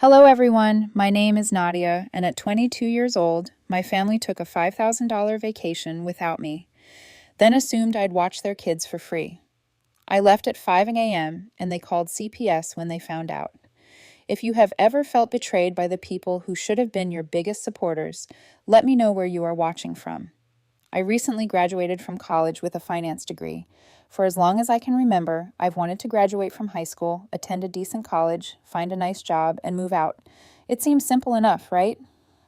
Hello, everyone. My name is Nadia, and at 22 years old, my family took a $5,000 vacation without me, then assumed I'd watch their kids for free. I left at 5 a.m., and they called CPS when they found out. If you have ever felt betrayed by the people who should have been your biggest supporters, let me know where you are watching from. I recently graduated from college with a finance degree. For as long as I can remember, I've wanted to graduate from high school, attend a decent college, find a nice job, and move out. It seems simple enough, right?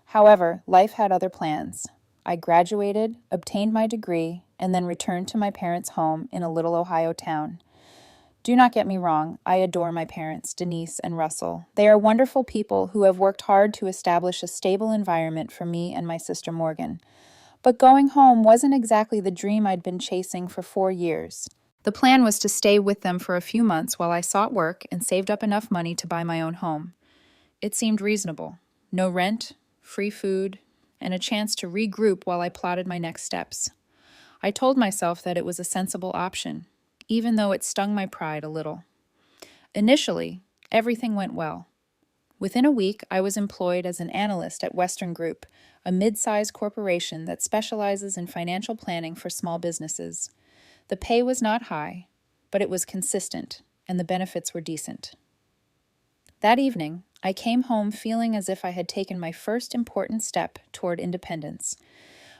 However, life had other plans. I graduated, obtained my degree, and then returned to my parents' home in a little Ohio town. Do not get me wrong, I adore my parents, Denise and Russell. They are wonderful people who have worked hard to establish a stable environment for me and my sister Morgan. But going home wasn't exactly the dream I'd been chasing for 4 years. The plan was to stay with them for a few months while I sought work and saved up enough money to buy my own home. It seemed reasonable. No rent, free food, and a chance to regroup while I plotted my next steps. I told myself that it was a sensible option, even though it stung my pride a little. Initially, everything went well. Within a week, I was employed as an analyst at Western Group, a mid-sized corporation that specializes in financial planning for small businesses. The pay was not high, but it was consistent, and the benefits were decent. That evening, I came home feeling as if I had taken my first important step toward independence.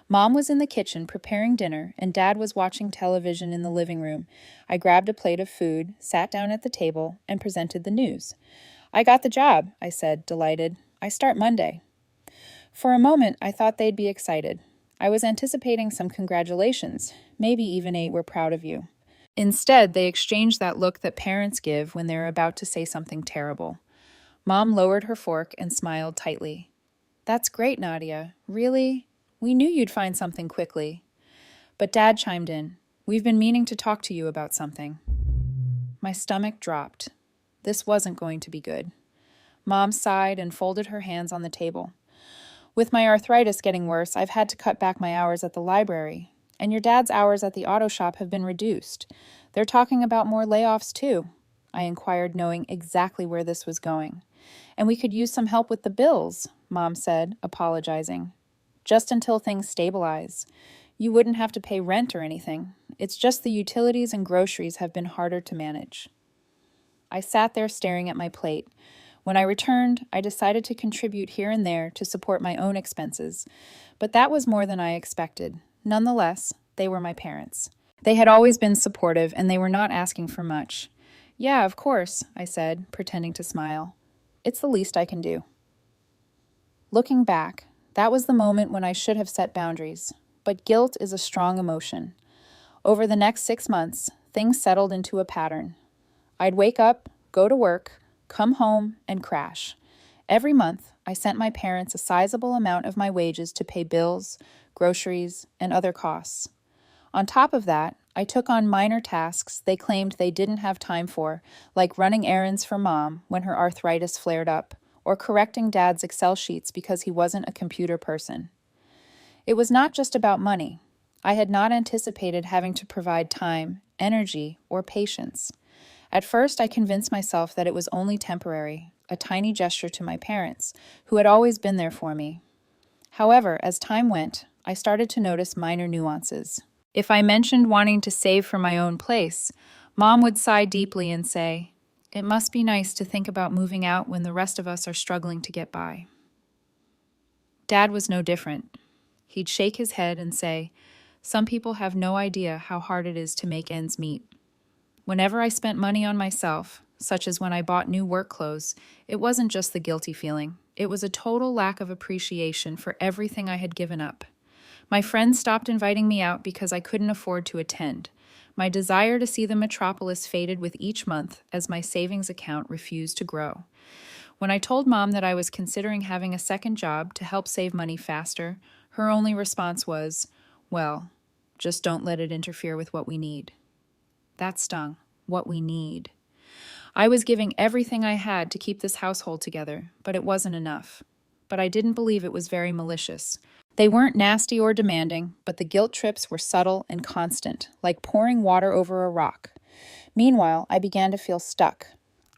Mom was in the kitchen preparing dinner, and Dad was watching television in the living room. I grabbed a plate of food, sat down at the table, and presented the news. "I got the job," I said, delighted. "I start Monday." For a moment, I thought they'd be excited. I was anticipating some congratulations, maybe even a "we're proud of you." Instead, they exchanged that look that parents give when they're about to say something terrible. Mom lowered her fork and smiled tightly. "That's great, Nadia. Really? We knew you'd find something quickly." But Dad chimed in. "We've been meaning to talk to you about something." My stomach dropped. This wasn't going to be good. Mom sighed and folded her hands on the table. "With my arthritis getting worse, I've had to cut back my hours at the library. And your dad's hours at the auto shop have been reduced. They're talking about more layoffs, too," I inquired, knowing exactly where this was going. "And we could use some help with the bills," Mom said, apologizing. "Just until things stabilize. You wouldn't have to pay rent or anything. It's just the utilities and groceries have been harder to manage." I sat there staring at my plate. When I returned, I decided to contribute here and there to support my own expenses. But that was more than I expected. Nonetheless, they were my parents. They had always been supportive, and they were not asking for much. "Yeah, of course," I said, pretending to smile. "It's the least I can do." Looking back, that was the moment when I should have set boundaries. But guilt is a strong emotion. Over the next 6 months, things settled into a pattern. I'd wake up, go to work, come home, and crash. Every month, I sent my parents a sizable amount of my wages to pay bills, groceries, and other costs. On top of that, I took on minor tasks they claimed they didn't have time for, like running errands for Mom when her arthritis flared up, or correcting Dad's Excel sheets because he wasn't a computer person. It was not just about money. I had not anticipated having to provide time, energy, or patience. At first, I convinced myself that it was only temporary, a tiny gesture to my parents, who had always been there for me. However, as time went, I started to notice minor nuances. If I mentioned wanting to save for my own place, Mom would sigh deeply and say, "It must be nice to think about moving out when the rest of us are struggling to get by." Dad was no different. He'd shake his head and say, "Some people have no idea how hard it is to make ends meet." Whenever I spent money on myself, such as when I bought new work clothes, it wasn't just the guilty feeling. It was a total lack of appreciation for everything I had given up. My friends stopped inviting me out because I couldn't afford to attend. My desire to see the metropolis faded with each month as my savings account refused to grow. When I told Mom that I was considering having a second job to help save money faster, her only response was, "Well, just don't let it interfere with what we need." That stung. What we need. I was giving everything I had to keep this household together, but it wasn't enough. But I didn't believe it was very malicious. They weren't nasty or demanding, but the guilt trips were subtle and constant, like pouring water over a rock. Meanwhile, I began to feel stuck.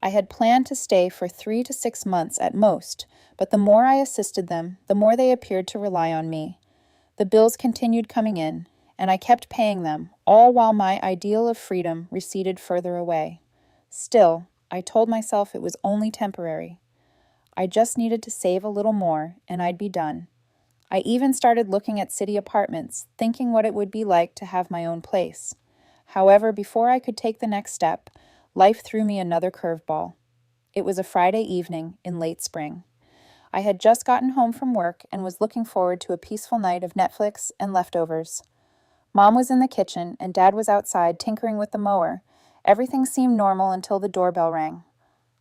I had planned to stay for 3 to 6 months at most, but the more I assisted them, the more they appeared to rely on me. The bills continued coming in, and I kept paying them, all while my ideal of freedom receded further away. Still, I told myself it was only temporary. I just needed to save a little more, and I'd be done. I even started looking at city apartments, thinking what it would be like to have my own place. However, before I could take the next step, life threw me another curveball. It was a Friday evening in late spring. I had just gotten home from work and was looking forward to a peaceful night of Netflix and leftovers. Mom was in the kitchen and Dad was outside tinkering with the mower. Everything seemed normal until the doorbell rang.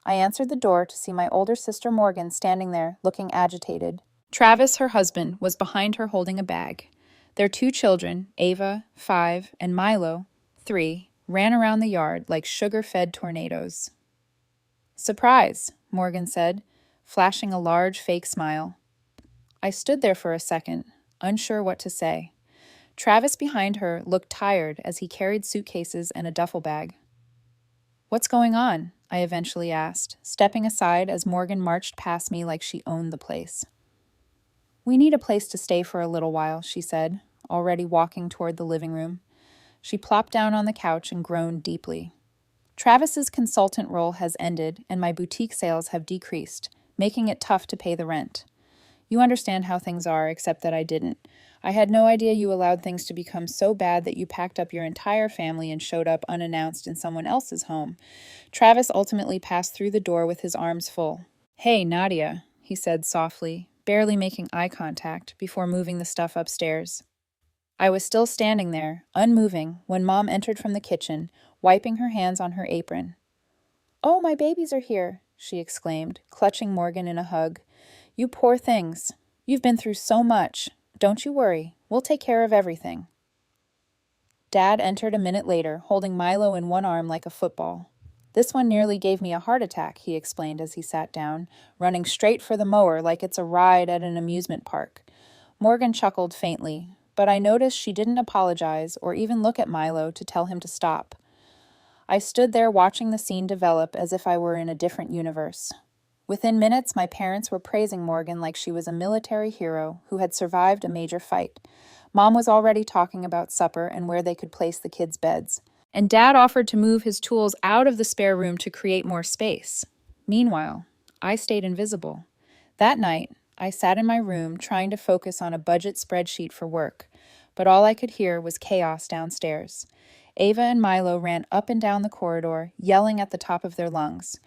I answered the door to see my older sister Morgan standing there, looking agitated. Travis, her husband, was behind her holding a bag. Their 2 children, Ava, 5, and Milo, 3, ran around the yard like sugar-fed tornadoes. "Surprise," Morgan said, flashing a large fake smile. I stood there for a second, unsure what to say. Travis behind her looked tired as he carried suitcases and a duffel bag. "What's going on?" I eventually asked, stepping aside as Morgan marched past me like she owned the place. "We need a place to stay for a little while," she said, already walking toward the living room. She plopped down on the couch and groaned deeply. "Travis's consultant role has ended, and my boutique sales have decreased, making it tough to pay the rent. You understand how things are, except that I didn't. I had no idea you allowed things to become so bad that you packed up your entire family and showed up unannounced in someone else's home." Travis ultimately passed through the door with his arms full. "Hey, Nadia," he said softly, barely making eye contact before moving the stuff upstairs. I was still standing there, unmoving, when Mom entered from the kitchen, wiping her hands on her apron. "Oh, my babies are here," she exclaimed, clutching Morgan in a hug. "You poor things. You've been through so much. Don't you worry. We'll take care of everything." Dad entered a minute later, holding Milo in one arm like a football. "This one nearly gave me a heart attack," he explained as he sat down, running straight for the mower like it's a ride at an amusement park. Morgan chuckled faintly, but I noticed she didn't apologize or even look at Milo to tell him to stop. I stood there watching the scene develop as if I were in a different universe. Within minutes, my parents were praising Morgan like she was a military hero who had survived a major fight. Mom was already talking about supper and where they could place the kids' beds. And Dad offered to move his tools out of the spare room to create more space. Meanwhile, I stayed invisible. That night, I sat in my room trying to focus on a budget spreadsheet for work, but all I could hear was chaos downstairs. Ava and Milo ran up and down the corridor, yelling at the top of their lungs.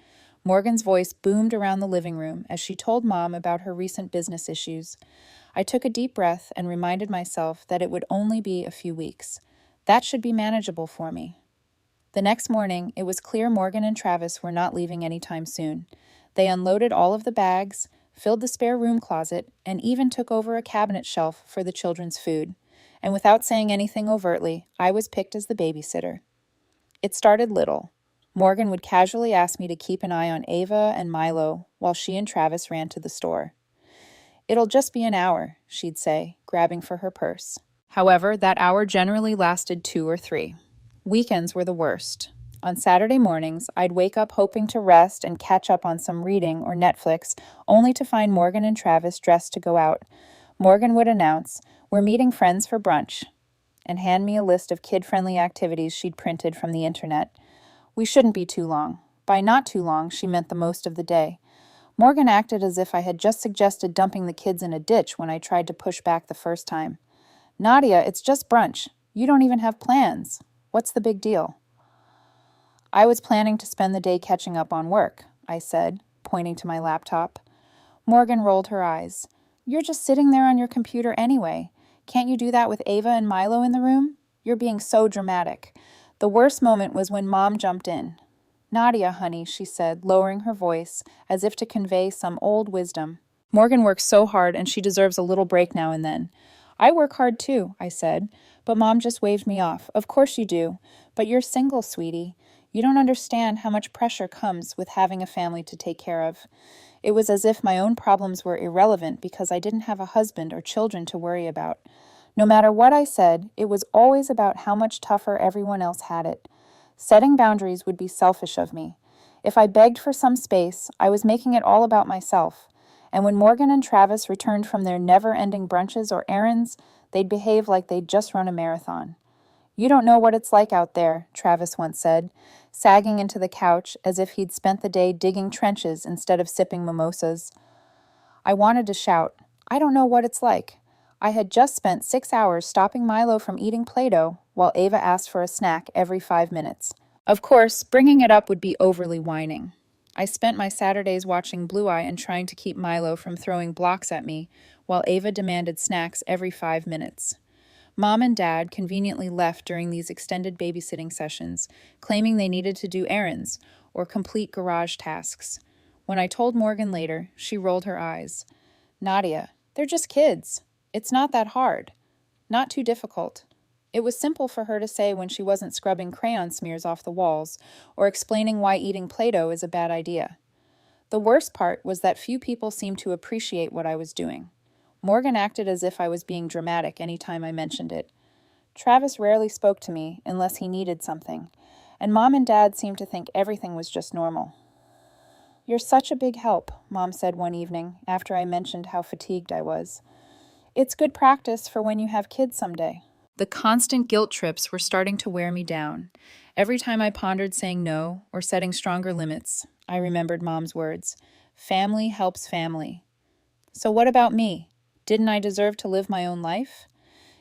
Morgan's voice boomed around the living room as she told Mom about her recent business issues. I took a deep breath and reminded myself that it would only be a few weeks. That should be manageable for me. The next morning, it was clear Morgan and Travis were not leaving anytime soon. They unloaded all of the bags, filled the spare room closet, and even took over a cabinet shelf for the children's food. And without saying anything overtly, I was picked as the babysitter. It started little. Morgan would casually ask me to keep an eye on Ava and Milo while she and Travis ran to the store. "It'll just be an hour," she'd say, grabbing for her purse. However, that hour generally lasted 2 or 3. Weekends were the worst. On Saturday mornings, I'd wake up hoping to rest and catch up on some reading or Netflix, only to find Morgan and Travis dressed to go out. Morgan would announce, "We're meeting friends for brunch," and hand me a list of kid-friendly activities she'd printed from the internet. We shouldn't be too long. By not too long, she meant the most of the day. Morgan acted as if I had just suggested dumping the kids in a ditch when I tried to push back the first time. "Nadia, it's just brunch. You don't even have plans. What's the big deal?" "I was planning to spend the day catching up on work," I said, pointing to my laptop. Morgan rolled her eyes. "You're just sitting there on your computer anyway. Can't you do that with Ava and Milo in the room? You're being so dramatic." The worst moment was when Mom jumped in. "Nadia, honey," she said, lowering her voice as if to convey some old wisdom. "Morgan works so hard and she deserves a little break now and then." "I work hard too," I said, but Mom just waved me off. "Of course you do, but you're single, sweetie. You don't understand how much pressure comes with having a family to take care of." It was as if my own problems were irrelevant because I didn't have a husband or children to worry about. No matter what I said, it was always about how much tougher everyone else had it. Setting boundaries would be selfish of me. If I begged for some space, I was making it all about myself. And when Morgan and Travis returned from their never-ending brunches or errands, they'd behave like they'd just run a marathon. "You don't know what it's like out there," Travis once said, sagging into the couch as if he'd spent the day digging trenches instead of sipping mimosas. I wanted to shout, "I don't know what it's like." I had just spent 6 hours stopping Milo from eating Play-Doh while Ava asked for a snack every 5 minutes. Of course, bringing it up would be overly whining. I spent my Saturdays watching Blue Eye and trying to keep Milo from throwing blocks at me, while Ava demanded snacks every 5 minutes. Mom and Dad conveniently left during these extended babysitting sessions, claiming they needed to do errands or complete garage tasks. When I told Morgan later, she rolled her eyes. "Nadia, they're just kids. It's not that hard. Not too difficult." It was simple for her to say when she wasn't scrubbing crayon smears off the walls or explaining why eating Play-Doh is a bad idea. The worst part was that few people seemed to appreciate what I was doing. Morgan acted as if I was being dramatic any time I mentioned it. Travis rarely spoke to me unless he needed something, and Mom and Dad seemed to think everything was just normal. "You're such a big help," Mom said one evening after I mentioned how fatigued I was. "It's good practice for when you have kids someday." The constant guilt trips were starting to wear me down. Every time I pondered saying no or setting stronger limits, I remembered Mom's words, "Family helps family." So what about me? Didn't I deserve to live my own life?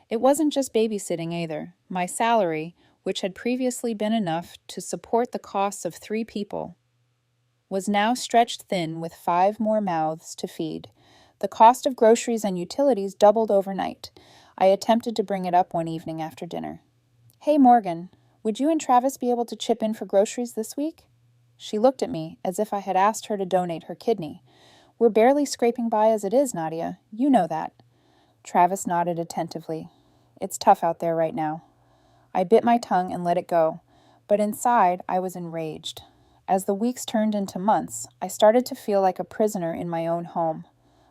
It wasn't just babysitting either. My salary, which had previously been enough to support the costs of 3 people, was now stretched thin with 5 more mouths to feed. The cost of groceries and utilities doubled overnight. I attempted to bring it up one evening after dinner. "Hey, Morgan, would you and Travis be able to chip in for groceries this week?" She looked at me as if I had asked her to donate her kidney. "We're barely scraping by as it is, Nadia. You know that." Travis nodded attentively. "It's tough out there right now." I bit my tongue and let it go, but inside I was enraged. As the weeks turned into months, I started to feel like a prisoner in my own home.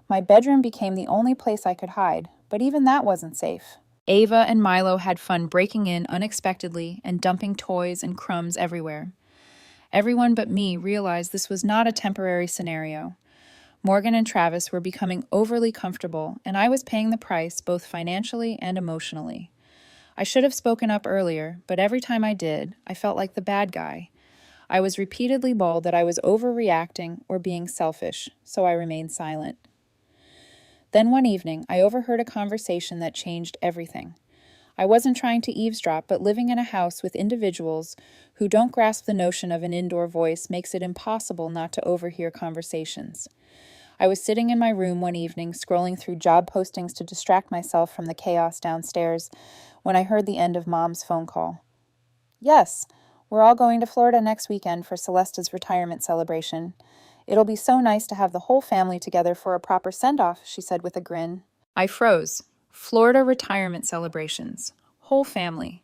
My bedroom became the only place I could hide, but even that wasn't safe. Ava and Milo had fun breaking in unexpectedly and dumping toys and crumbs everywhere. Everyone but me realized this was not a temporary scenario. Morgan and Travis were becoming overly comfortable, and I was paying the price both financially and emotionally. I should have spoken up earlier, but every time I did, I felt like the bad guy. I was repeatedly told that I was overreacting or being selfish, so I remained silent. Then one evening, I overheard a conversation that changed everything. I wasn't trying to eavesdrop, but living in a house with individuals who don't grasp the notion of an indoor voice makes it impossible not to overhear conversations. I was sitting in my room one evening, scrolling through job postings to distract myself from the chaos downstairs, when I heard the end of Mom's phone call. "Yes, we're all going to Florida next weekend for Celesta's retirement celebration. It'll be so nice to have the whole family together for a proper send-off," she said with a grin. I froze. Florida retirement celebrations. Whole family.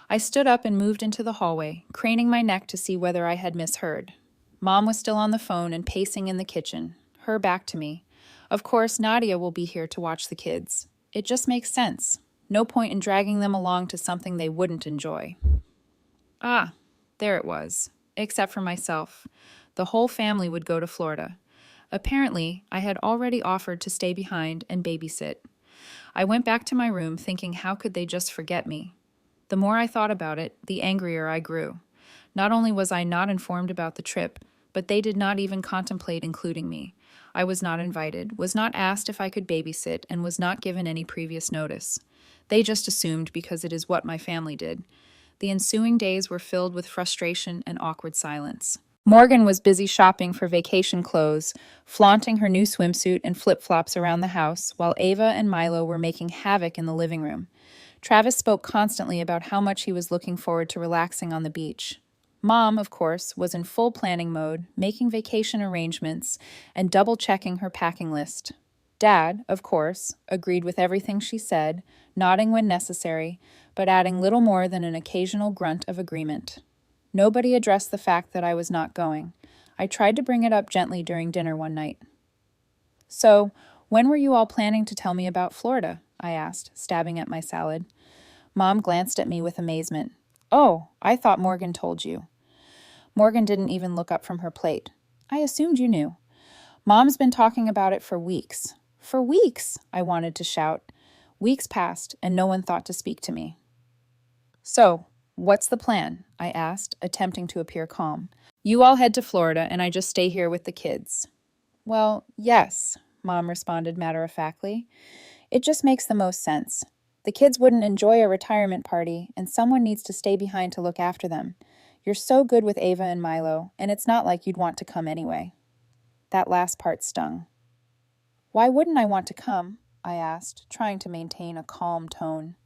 I stood up and moved into the hallway, craning my neck to see whether I had misheard. Mom was still on the phone and pacing in the kitchen, her back to me. Of course, Nadia will be here to watch the kids. It just makes sense. No point in dragging them along to something they wouldn't enjoy. Ah, there it was. Except for myself. The whole family would go to Florida. Apparently, I had already offered to stay behind and babysit. I went back to my room thinking, how could they just forget me? The more I thought about it, the angrier I grew. Not only was I not informed about the trip, but they did not even contemplate including me. I was not invited, was not asked if I could babysit, and was not given any previous notice. They just assumed because it is what my family did. The ensuing days were filled with frustration and awkward silence. Morgan was busy shopping for vacation clothes, flaunting her new swimsuit and flip-flops around the house, while Ava and Milo were making havoc in the living room. Travis spoke constantly about how much he was looking forward to relaxing on the beach. Mom, of course, was in full planning mode, making vacation arrangements and double-checking her packing list. Dad, of course, agreed with everything she said, nodding when necessary, but adding little more than an occasional grunt of agreement. Nobody addressed the fact that I was not going. I tried to bring it up gently during dinner one night. "So, when were you all planning to tell me about Florida?" I asked, stabbing at my salad. Mom glanced at me with amazement. "Oh, I thought Morgan told you." Morgan didn't even look up from her plate. I assumed you knew. Mom's been talking about it for weeks. For weeks, I wanted to shout. Weeks passed, and no one thought to speak to me. So, what's the plan? I asked, attempting to appear calm. You all head to Florida, and I just stay here with the kids. Well, yes, Mom responded matter-of-factly. It just makes the most sense. The kids wouldn't enjoy a retirement party, and someone needs to stay behind to look after them. You're so good with Ava and Milo, and it's not like you'd want to come anyway. That last part stung. Why wouldn't I want to come? I asked, trying to maintain a calm tone.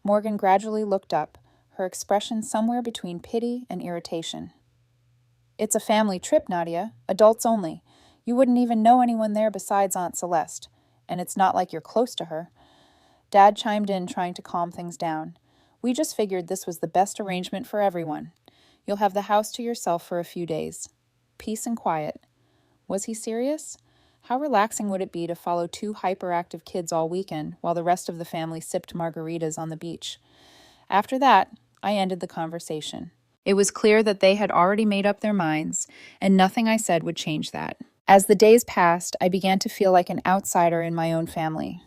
Morgan gradually looked up, her expression somewhere between pity and irritation. It's a family trip, Nadia, adults only. You wouldn't even know anyone there besides Aunt Celeste, and it's not like you're close to her. Dad chimed in, trying to calm things down. We just figured this was the best arrangement for everyone. You'll have the house to yourself for a few days. Peace and quiet. Was he serious? How relaxing would it be to follow two hyperactive kids all weekend while the rest of the family sipped margaritas on the beach? After that, I ended the conversation. It was clear that they had already made up their minds, and nothing I said would change that. As the days passed, I began to feel like an outsider in my own family.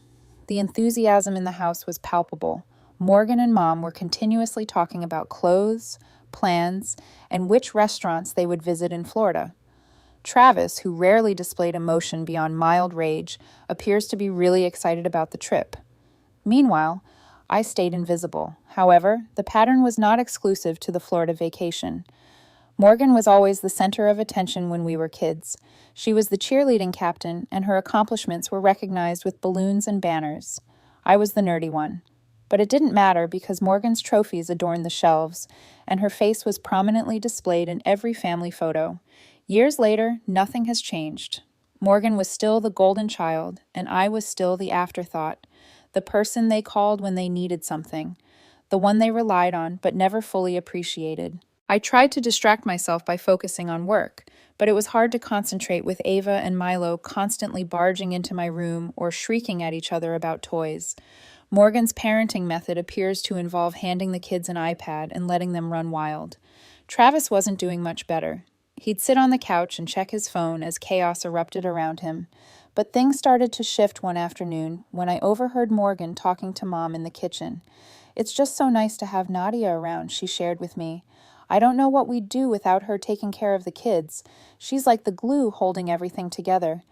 The enthusiasm in the house was palpable. Morgan and Mom were continuously talking about clothes, plans, and which restaurants they would visit in Florida. Travis, who rarely displayed emotion beyond mild rage, appears to be really excited about the trip. Meanwhile, I stayed invisible. However, the pattern was not exclusive to the Florida vacation. Morgan was always the center of attention when we were kids. She was the cheerleading captain, and her accomplishments were recognized with balloons and banners. I was the nerdy one. But it didn't matter because Morgan's trophies adorned the shelves, and her face was prominently displayed in every family photo. Years later, nothing has changed. Morgan was still the golden child, and I was still the afterthought, the person they called when they needed something, the one they relied on but never fully appreciated. I tried to distract myself by focusing on work, but it was hard to concentrate with Ava and Milo constantly barging into my room or shrieking at each other about toys. Morgan's parenting method appears to involve handing the kids an iPad and letting them run wild. Travis wasn't doing much better. He'd sit on the couch and check his phone as chaos erupted around him. But things started to shift one afternoon when I overheard Morgan talking to Mom in the kitchen. It's just so nice to have Nadia around, she shared with me. I don't know what we'd do without her taking care of the kids. She's like the glue holding everything together.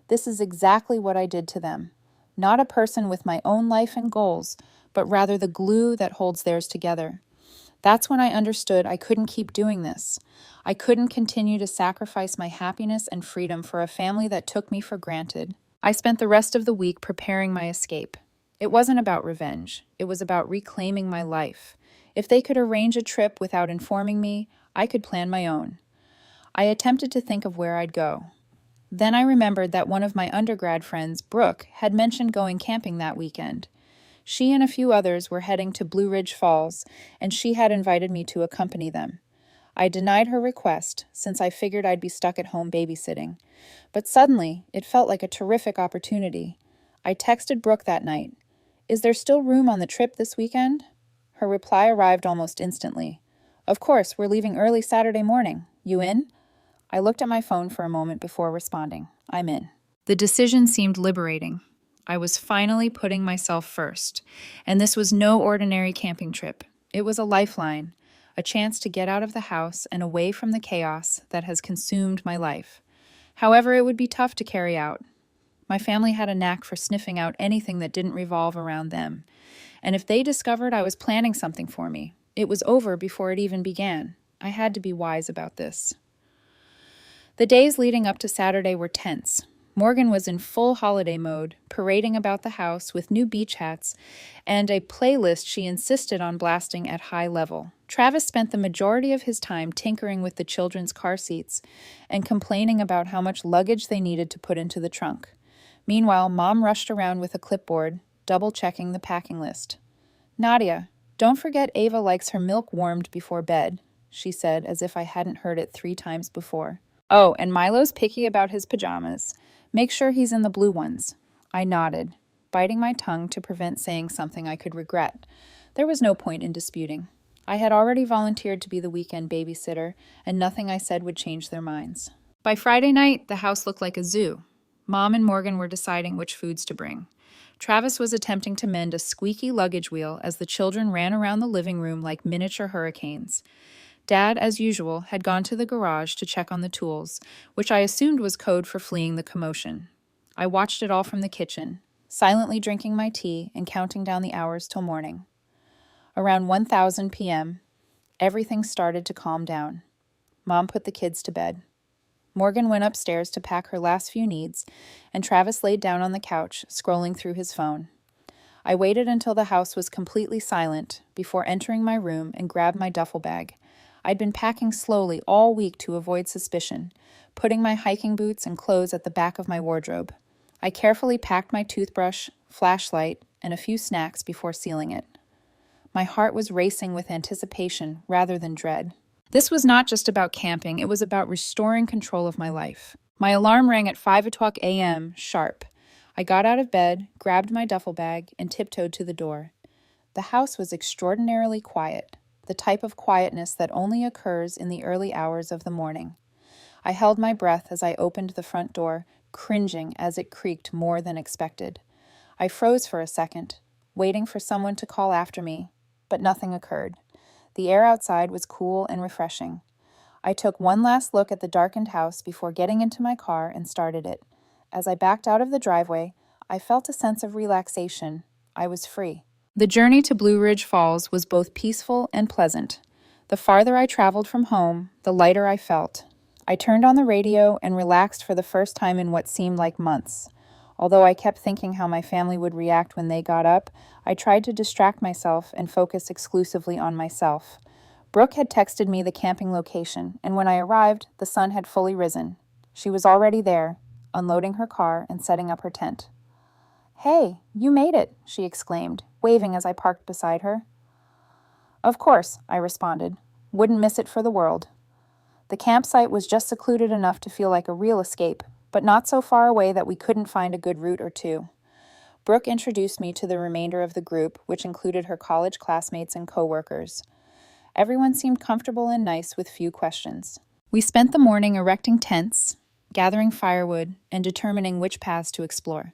This is exactly what I did to them. Not a person with my own life and goals, but rather the glue that holds theirs together. That's when I understood I couldn't keep doing this. I couldn't continue to sacrifice my happiness and freedom for a family that took me for granted. I spent the rest of the week preparing my escape. It wasn't about revenge. It was about reclaiming my life. If they could arrange a trip without informing me, I could plan my own. I attempted to think of where I'd go. Then I remembered that one of my undergrad friends, Brooke, had mentioned going camping that weekend. She and a few others were heading to Blue Ridge Falls, and she had invited me to accompany them. I denied her request, since I figured I'd be stuck at home babysitting. But suddenly, it felt like a terrific opportunity. I texted Brooke that night. Is there still room on the trip this weekend? Her reply arrived almost instantly. Of course, we're leaving early Saturday morning. You in? I looked at my phone for a moment before responding. I'm in. The decision seemed liberating. I was finally putting myself first, and this was no ordinary camping trip. It was a lifeline, a chance to get out of the house and away from the chaos that has consumed my life. However, it would be tough to carry out. My family had a knack for sniffing out anything that didn't revolve around them, and if they discovered I was planning something for me, it was over before it even began. I had to be wise about this. The days leading up to Saturday were tense. Morgan was in full holiday mode, parading about the house with new beach hats and a playlist she insisted on blasting at high level. Travis spent the majority of his time tinkering with the children's car seats and complaining about how much luggage they needed to put into the trunk. Meanwhile, Mom rushed around with a clipboard, double-checking the packing list. Nadia, don't forget Ava likes her milk warmed before bed, she said, as if I hadn't heard it 3 times before. Oh, and Milo's picky about his pajamas. Make sure he's in the blue ones. I nodded, biting my tongue to prevent saying something I could regret. There was no point in disputing. I had already volunteered to be the weekend babysitter, and nothing I said would change their minds. By Friday night, the house looked like a zoo. Mom and Morgan were deciding which foods to bring. Travis was attempting to mend a squeaky luggage wheel as the children ran around the living room like miniature hurricanes. Dad, as usual, had gone to the garage to check on the tools, which I assumed was code for fleeing the commotion. I watched it all from the kitchen, silently drinking my tea and counting down the hours till morning. Around 1:00 p.m., everything started to calm down. Mom put the kids to bed. Morgan went upstairs to pack her last few needs, and Travis laid down on the couch, scrolling through his phone. I waited until the house was completely silent before entering my room and grabbed my duffel bag. I'd been packing slowly all week to avoid suspicion, putting my hiking boots and clothes at the back of my wardrobe. I carefully packed my toothbrush, flashlight, and a few snacks before sealing it. My heart was racing with anticipation rather than dread. This was not just about camping, it was about restoring control of my life. My alarm rang at 5:00 a.m. sharp. I got out of bed, grabbed my duffel bag, and tiptoed to the door. The house was extraordinarily quiet, the type of quietness that only occurs in the early hours of the morning. I held my breath as I opened the front door, cringing as it creaked more than expected. I froze for a second, waiting for someone to call after me, but nothing occurred. The air outside was cool and refreshing. I took one last look at the darkened house before getting into my car and started it. As I backed out of the driveway, I felt a sense of relaxation. I was free. The journey to Blue Ridge Falls was both peaceful and pleasant. The farther I traveled from home, the lighter I felt. I turned on the radio and relaxed for the first time in what seemed like months. Although I kept thinking how my family would react when they got up, I tried to distract myself and focus exclusively on myself. Brooke had texted me the camping location, and when I arrived, the sun had fully risen. She was already there, unloading her car and setting up her tent. "Hey, you made it," she exclaimed, waving as I parked beside her. "Of course," I responded. "Wouldn't miss it for the world." The campsite was just secluded enough to feel like a real escape, but not so far away that we couldn't find a good route or two. Brooke introduced me to the remainder of the group, which included her college classmates and coworkers. Everyone seemed comfortable and nice with few questions. We spent the morning erecting tents, gathering firewood, and determining which paths to explore.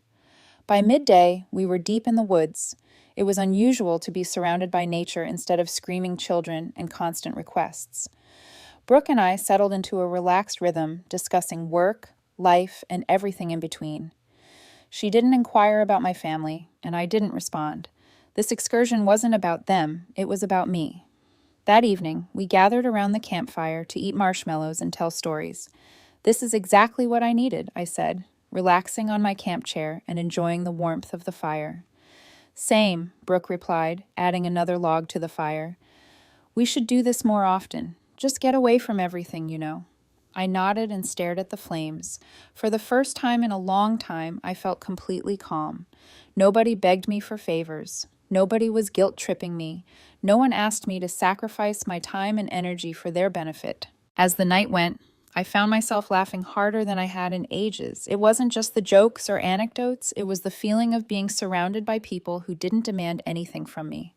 By midday, we were deep in the woods. It was unusual to be surrounded by nature instead of screaming children and constant requests. Brooke and I settled into a relaxed rhythm, discussing work, life, and everything in between. She didn't inquire about my family, and I didn't respond. This excursion wasn't about them, it was about me. That evening, we gathered around the campfire to eat marshmallows and tell stories. "This is exactly what I needed," I said, relaxing on my camp chair and enjoying the warmth of the fire. "Same," Brooke replied, adding another log to the fire. "We should do this more often. Just get away from everything, you know." I nodded and stared at the flames. For the first time in a long time, I felt completely calm. Nobody begged me for favors. Nobody was guilt-tripping me. No one asked me to sacrifice my time and energy for their benefit. As the night went, I found myself laughing harder than I had in ages. It wasn't just the jokes or anecdotes, it was the feeling of being surrounded by people who didn't demand anything from me.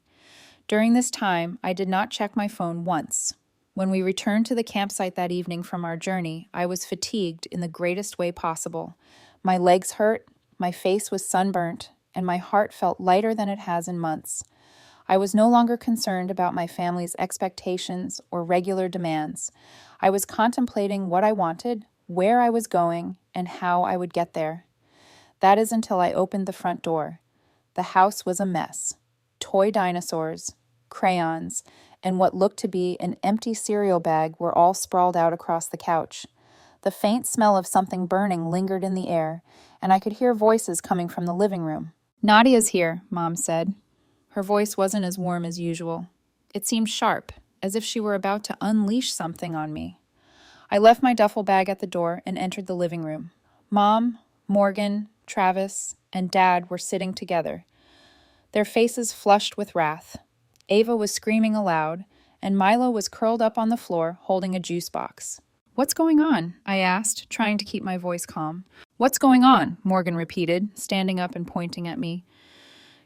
During this time, I did not check my phone once. When we returned to the campsite that evening from our journey, I was fatigued in the greatest way possible. My legs hurt, my face was sunburnt, and my heart felt lighter than it has in months. I was no longer concerned about my family's expectations or regular demands. I was contemplating what I wanted, where I was going, and how I would get there. That is until I opened the front door. The house was a mess. Toy dinosaurs, crayons, and what looked to be an empty cereal bag were all sprawled out across the couch. The faint smell of something burning lingered in the air, and I could hear voices coming from the living room. "Nadia's here," Mom said. Her voice wasn't as warm as usual. It seemed sharp, as if she were about to unleash something on me. I left my duffel bag at the door and entered the living room. Mom, Morgan, Travis, and Dad were sitting together, their faces flushed with wrath. Ava was screaming aloud, and Milo was curled up on the floor holding a juice box. "What's going on?" I asked, trying to keep my voice calm. "What's going on?" Morgan repeated, standing up and pointing at me.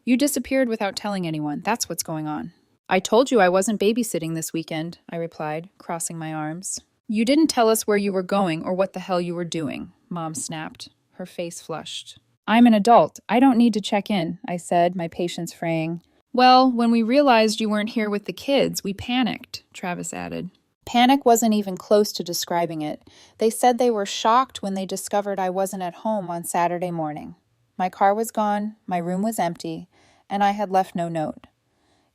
"You disappeared without telling anyone. That's what's going on." I told you I wasn't babysitting this weekend, I replied, crossing my arms. You didn't tell us where you were going or what the hell you were doing, Mom snapped. Her face flushed. I'm an adult. I don't need to check in, I said, my patience fraying. Well, when we realized you weren't here with the kids, we panicked, Travis added. Panic wasn't even close to describing it. They said they were shocked when they discovered I wasn't at home on Saturday morning. My car was gone, my room was empty, and I had left no note.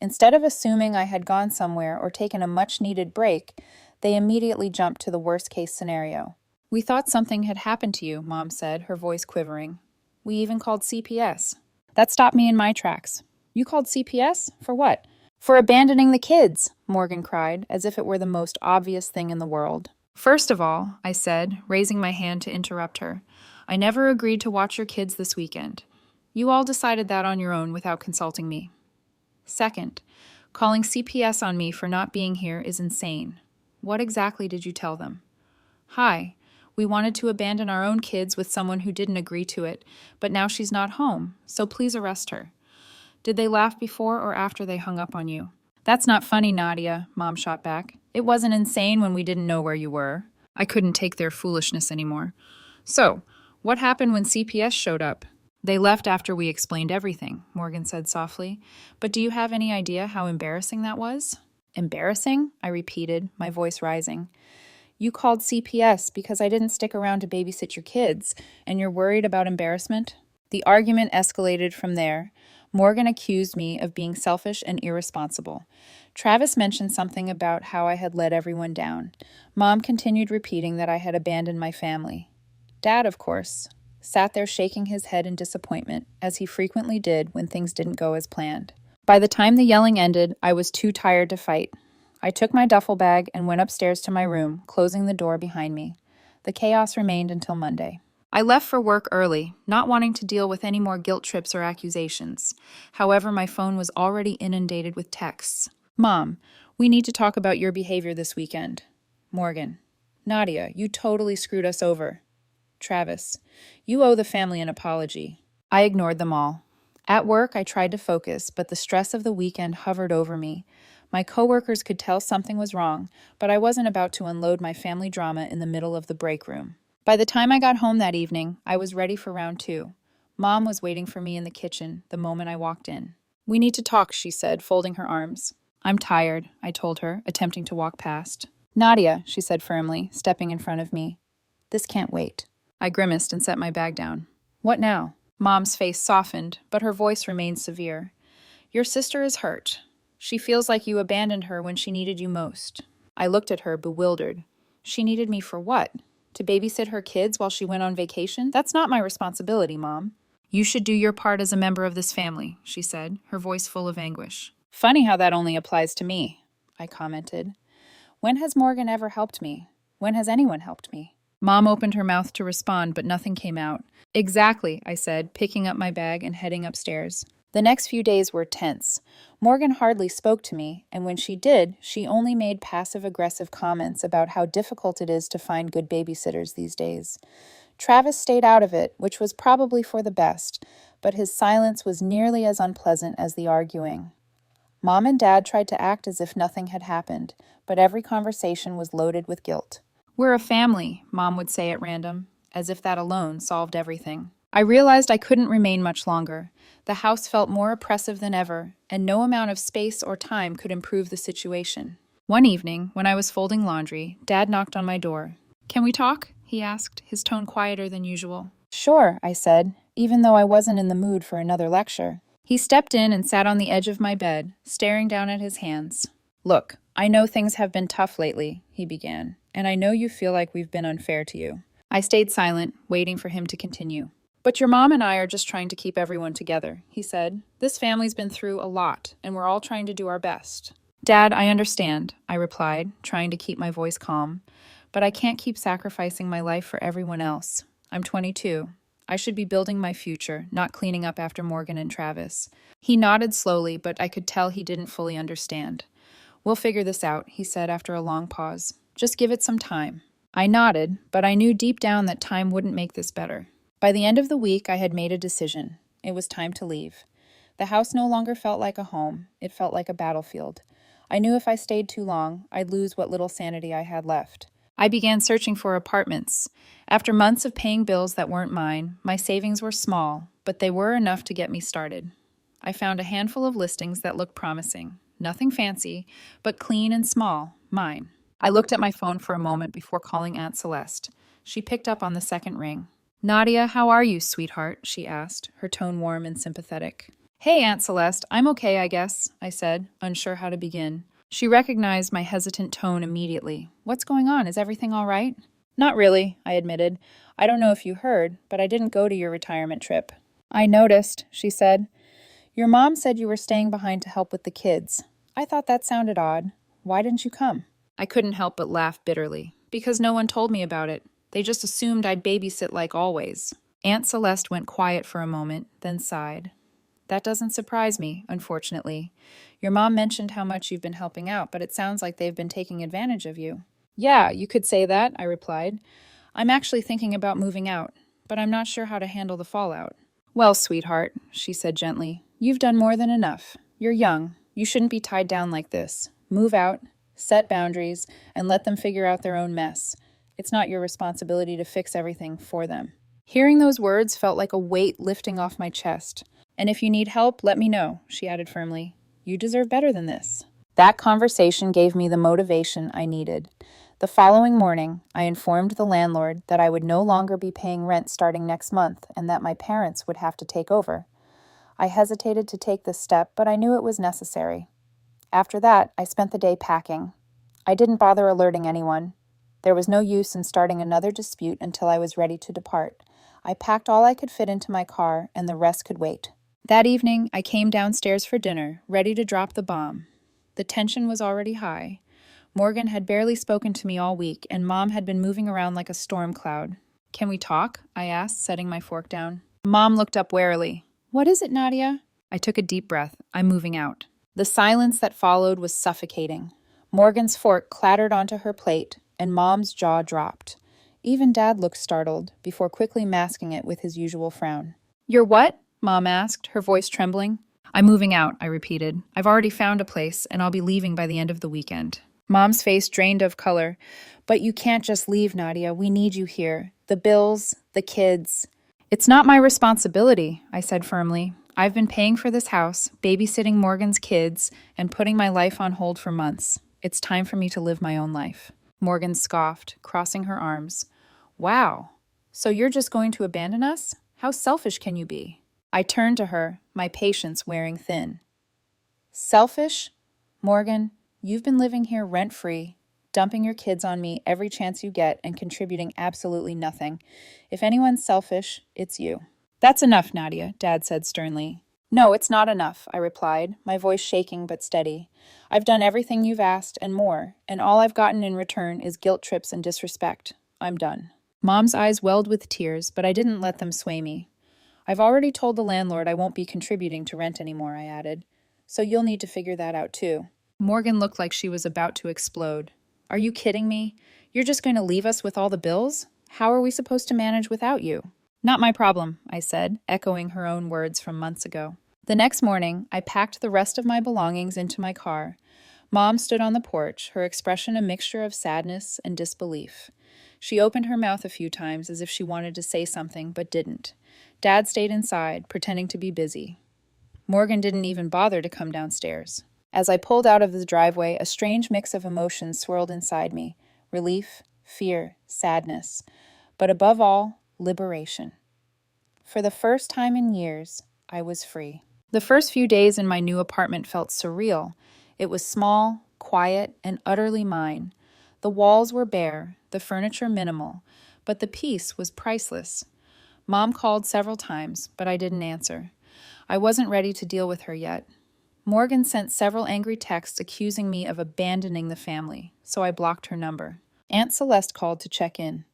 Instead of assuming I had gone somewhere or taken a much-needed break, they immediately jumped to the worst-case scenario. We thought something had happened to you, Mom said, her voice quivering. We even called CPS. That stopped me in my tracks. You called CPS? For what? For abandoning the kids, Morgan cried, as if it were the most obvious thing in the world. First of all, I said, raising my hand to interrupt her, I never agreed to watch your kids this weekend. You all decided that on your own without consulting me. Second, calling CPS on me for not being here is insane. What exactly did you tell them? Hi, we wanted to abandon our own kids with someone who didn't agree to it, but now she's not home, so please arrest her. Did they laugh before or after they hung up on you? That's not funny, Nadia, Mom shot back. It wasn't insane when we didn't know where you were. I couldn't take their foolishness anymore. So, what happened when CPS showed up? They left after we explained everything, Morgan said softly. But do you have any idea how embarrassing that was? Embarrassing? I repeated, my voice rising. You called CPS because I didn't stick around to babysit your kids, and you're worried about embarrassment? The argument escalated from there. Morgan accused me of being selfish and irresponsible. Travis mentioned something about how I had let everyone down. Mom continued repeating that I had abandoned my family. Dad, of course, sat there shaking his head in disappointment, as he frequently did when things didn't go as planned. By the time the yelling ended, I was too tired to fight. I took my duffel bag and went upstairs to my room, closing the door behind me. The chaos remained until Monday. I left for work early, not wanting to deal with any more guilt trips or accusations. However, my phone was already inundated with texts. Mom, we need to talk about your behavior this weekend. Morgan, Nadia, you totally screwed us over. Travis, you owe the family an apology. I ignored them all. At work, I tried to focus, but the stress of the weekend hovered over me. My coworkers could tell something was wrong, but I wasn't about to unload my family drama in the middle of the break room. By the time I got home that evening, I was ready for round 2. Mom was waiting for me in the kitchen the moment I walked in. We need to talk, she said, folding her arms. I'm tired, I told her, attempting to walk past. Nadia, she said firmly, stepping in front of me. This can't wait. I grimaced and set my bag down. What now? Mom's face softened, but her voice remained severe. Your sister is hurt. She feels like you abandoned her when she needed you most. I looked at her, bewildered. She needed me for what? To babysit her kids while she went on vacation? That's not my responsibility, Mom. You should do your part as a member of this family, she said, her voice full of anguish. Funny how that only applies to me, I commented. When has Morgan ever helped me? When has anyone helped me? Mom opened her mouth to respond, but nothing came out. Exactly, I said, picking up my bag and heading upstairs. The next few days were tense. Morgan hardly spoke to me, and when she did, she only made passive-aggressive comments about how difficult it is to find good babysitters these days. Travis stayed out of it, which was probably for the best, but his silence was nearly as unpleasant as the arguing. Mom and Dad tried to act as if nothing had happened, but every conversation was loaded with guilt. We're a family, Mom would say at random, as if that alone solved everything. I realized I couldn't remain much longer. The house felt more oppressive than ever, and no amount of space or time could improve the situation. One evening, when I was folding laundry, Dad knocked on my door. Can we talk? He asked, his tone quieter than usual. Sure, I said, even though I wasn't in the mood for another lecture. He stepped in and sat on the edge of my bed, staring down at his hands. Look, I know things have been tough lately, he began, and I know you feel like we've been unfair to you. I stayed silent, waiting for him to continue. But your mom and I are just trying to keep everyone together, he said. This family's been through a lot, and we're all trying to do our best. Dad, I understand, I replied, trying to keep my voice calm. But I can't keep sacrificing my life for everyone else. I'm 22. I should be building my future, not cleaning up after Morgan and Travis. He nodded slowly, but I could tell he didn't fully understand. We'll figure this out, he said after a long pause. Just give it some time. I nodded, but I knew deep down that time wouldn't make this better. By the end of the week, I had made a decision. It was time to leave. The house no longer felt like a home, it felt like a battlefield. I knew if I stayed too long, I'd lose what little sanity I had left. I began searching for apartments. After months of paying bills that weren't mine, my savings were small, but they were enough to get me started. I found a handful of listings that looked promising. Nothing fancy, but clean and small, mine. I looked at my phone for a moment before calling Aunt Celeste. She picked up on the second ring. "Nadia, how are you, sweetheart?" she asked, her tone warm and sympathetic. "Hey, Aunt Celeste, I'm okay, I guess," I said, unsure how to begin. She recognized my hesitant tone immediately. "What's going on? Is everything all right?" "Not really," I admitted. "I don't know if you heard, but I didn't go to your retirement trip." "I noticed," she said. "Your mom said you were staying behind to help with the kids. I thought that sounded odd. Why didn't you come?" I couldn't help but laugh bitterly. "Because no one told me about it. They just assumed I'd babysit like always." Aunt Celeste went quiet for a moment, then sighed. "That doesn't surprise me, unfortunately. Your mom mentioned how much you've been helping out, but it sounds like they've been taking advantage of you." "Yeah, you could say that," I replied. "I'm actually thinking about moving out, but I'm not sure how to handle the fallout." "Well, sweetheart," she said gently, "you've done more than enough. You're young. You shouldn't be tied down like this. Move out, set boundaries, and let them figure out their own mess. It's not your responsibility to fix everything for them." Hearing those words felt like a weight lifting off my chest. "And if you need help, let me know," she added firmly. "You deserve better than this." That conversation gave me the motivation I needed. The following morning, I informed the landlord that I would no longer be paying rent starting next month and that my parents would have to take over. I hesitated to take this step, but I knew it was necessary. After that, I spent the day packing. I didn't bother alerting anyone. There was no use in starting another dispute until I was ready to depart. I packed all I could fit into my car, and the rest could wait. That evening, I came downstairs for dinner, ready to drop the bomb. The tension was already high. Morgan had barely spoken to me all week, and Mom had been moving around like a storm cloud. "Can we talk?" I asked, setting my fork down. Mom looked up warily. "What is it, Nadia?" I took a deep breath. "I'm moving out." The silence that followed was suffocating. Morgan's fork clattered onto her plate, and Mom's jaw dropped. Even Dad looked startled, before quickly masking it with his usual frown. "You're what?" Mom asked, her voice trembling. "I'm moving out," I repeated. "I've already found a place, and I'll be leaving by the end of the weekend." Mom's face drained of color. "But you can't just leave, Nadia. We need you here. The bills, the kids." "It's not my responsibility," I said firmly. "I've been paying for this house, babysitting Morgan's kids, and putting my life on hold for months. It's time for me to live my own life." Morgan scoffed, crossing her arms. "Wow. So you're just going to abandon us? How selfish can you be?" I turned to her, my patience wearing thin. "Selfish? Morgan, you've been living here rent-free, dumping your kids on me every chance you get and contributing absolutely nothing. If anyone's selfish, it's you." "That's enough, Nadia," Dad said sternly. "No, it's not enough," I replied, my voice shaking but steady. "I've done everything you've asked and more, and all I've gotten in return is guilt trips and disrespect. I'm done." Mom's eyes welled with tears, but I didn't let them sway me. "I've already told the landlord I won't be contributing to rent anymore," I added. "So you'll need to figure that out too." Morgan looked like she was about to explode. "Are you kidding me? You're just going to leave us with all the bills? How are we supposed to manage without you?" "Not my problem," I said, echoing her own words from months ago. The next morning, I packed the rest of my belongings into my car. Mom stood on the porch, her expression a mixture of sadness and disbelief. She opened her mouth a few times as if she wanted to say something, but didn't. Dad stayed inside, pretending to be busy. Morgan didn't even bother to come downstairs. As I pulled out of the driveway, a strange mix of emotions swirled inside me. Relief, fear, sadness. But above all, liberation. For the first time in years, I was free. The first few days in my new apartment felt surreal. It was small, quiet, and utterly mine. The walls were bare, the furniture minimal, but the peace was priceless. Mom called several times, but I didn't answer. I wasn't ready to deal with her yet. Morgan sent several angry texts accusing me of abandoning the family, so I blocked her number. Aunt Celeste called to check in.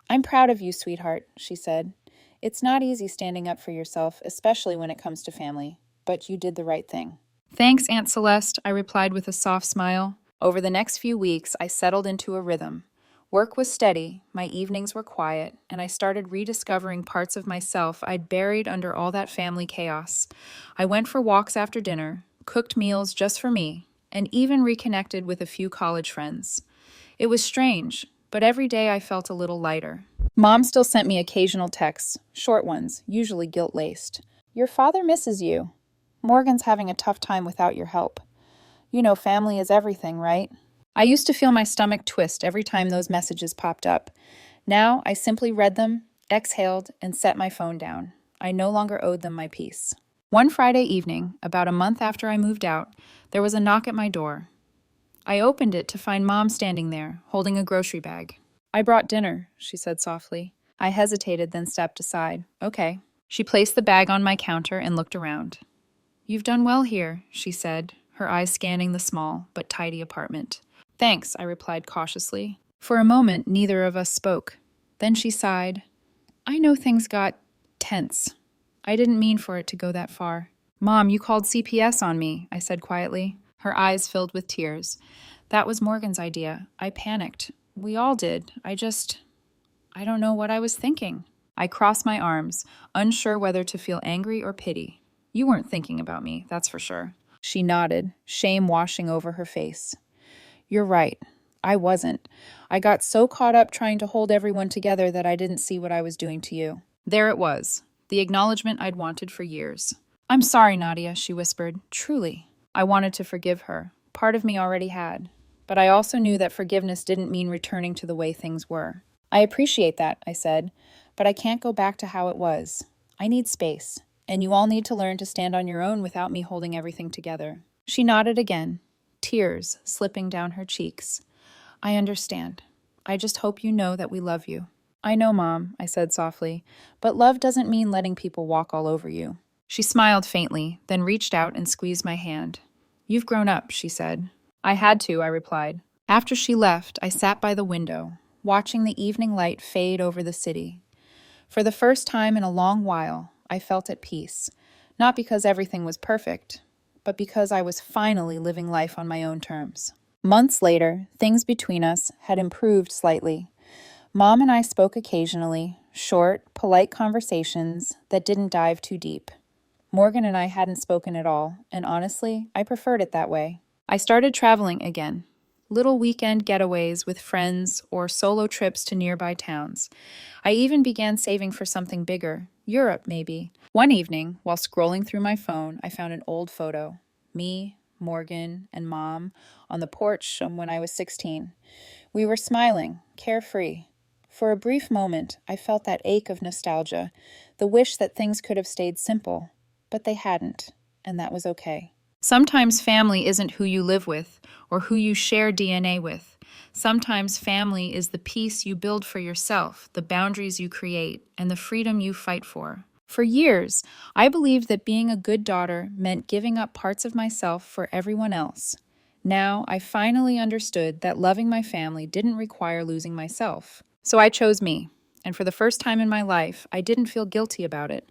"I'm proud of you, sweetheart," she said. "It's not easy standing up for yourself, especially when it comes to family, but you did the right thing." "Thanks, Aunt Celeste," I replied with a soft smile. Over the next few weeks, I settled into a rhythm. Work was steady, my evenings were quiet, and I started rediscovering parts of myself I'd buried under all that family chaos. I went for walks after dinner, cooked meals just for me, and even reconnected with a few college friends. It was strange, but every day I felt a little lighter. Mom still sent me occasional texts, short ones, usually guilt-laced. Your father misses you. Morgan's having a tough time without your help. You know, family is everything, right? I used to feel my stomach twist every time those messages popped up. Now I simply read them, exhaled, and set my phone down. I no longer owed them my peace. One Friday evening, about a month after I moved out, there was a knock at my door. I opened it to find Mom standing there, holding a grocery bag. I brought dinner, she said softly. I hesitated, then stepped aside. Okay. She placed the bag on my counter and looked around. You've done well here, she said, her eyes scanning the small but tidy apartment. Thanks, I replied cautiously. For a moment, neither of us spoke. Then she sighed. I know things got tense. I didn't mean for it to go that far. Mom, you called CPS on me, I said quietly. Her eyes filled with tears. That was Morgan's idea. I panicked. We all did. I don't know what I was thinking. I crossed my arms, unsure whether to feel angry or pity. You weren't thinking about me, that's for sure. She nodded, shame washing over her face. You're right. I wasn't. I got so caught up trying to hold everyone together that I didn't see what I was doing to you. There it was, the acknowledgement I'd wanted for years. I'm sorry, Nadia, she whispered. Truly. I wanted to forgive her. Part of me already had. But I also knew that forgiveness didn't mean returning to the way things were. I appreciate that, I said, but I can't go back to how it was. I need space, and you all need to learn to stand on your own without me holding everything together. She nodded again, tears slipping down her cheeks. I understand. I just hope you know that we love you. I know, Mom, I said softly, but love doesn't mean letting people walk all over you. She smiled faintly, then reached out and squeezed my hand. You've grown up, she said. I had to, I replied. After she left, I sat by the window, watching the evening light fade over the city. For the first time in a long while, I felt at peace, not because everything was perfect, but because I was finally living life on my own terms. Months later, things between us had improved slightly. Mom and I spoke occasionally, short, polite conversations that didn't dive too deep. Morgan and I hadn't spoken at all, and honestly, I preferred it that way. I started traveling again. Little weekend getaways with friends or solo trips to nearby towns. I even began saving for something bigger, Europe maybe. One evening, while scrolling through my phone, I found an old photo. Me, Morgan, and Mom on the porch from when I was 16. We were smiling, carefree. For a brief moment, I felt that ache of nostalgia, the wish that things could have stayed simple. But they hadn't, and that was okay. Sometimes family isn't who you live with or who you share DNA with. Sometimes family is the peace you build for yourself, the boundaries you create, and the freedom you fight for. For years, I believed that being a good daughter meant giving up parts of myself for everyone else. Now, I finally understood that loving my family didn't require losing myself. So I chose me, and for the first time in my life, I didn't feel guilty about it.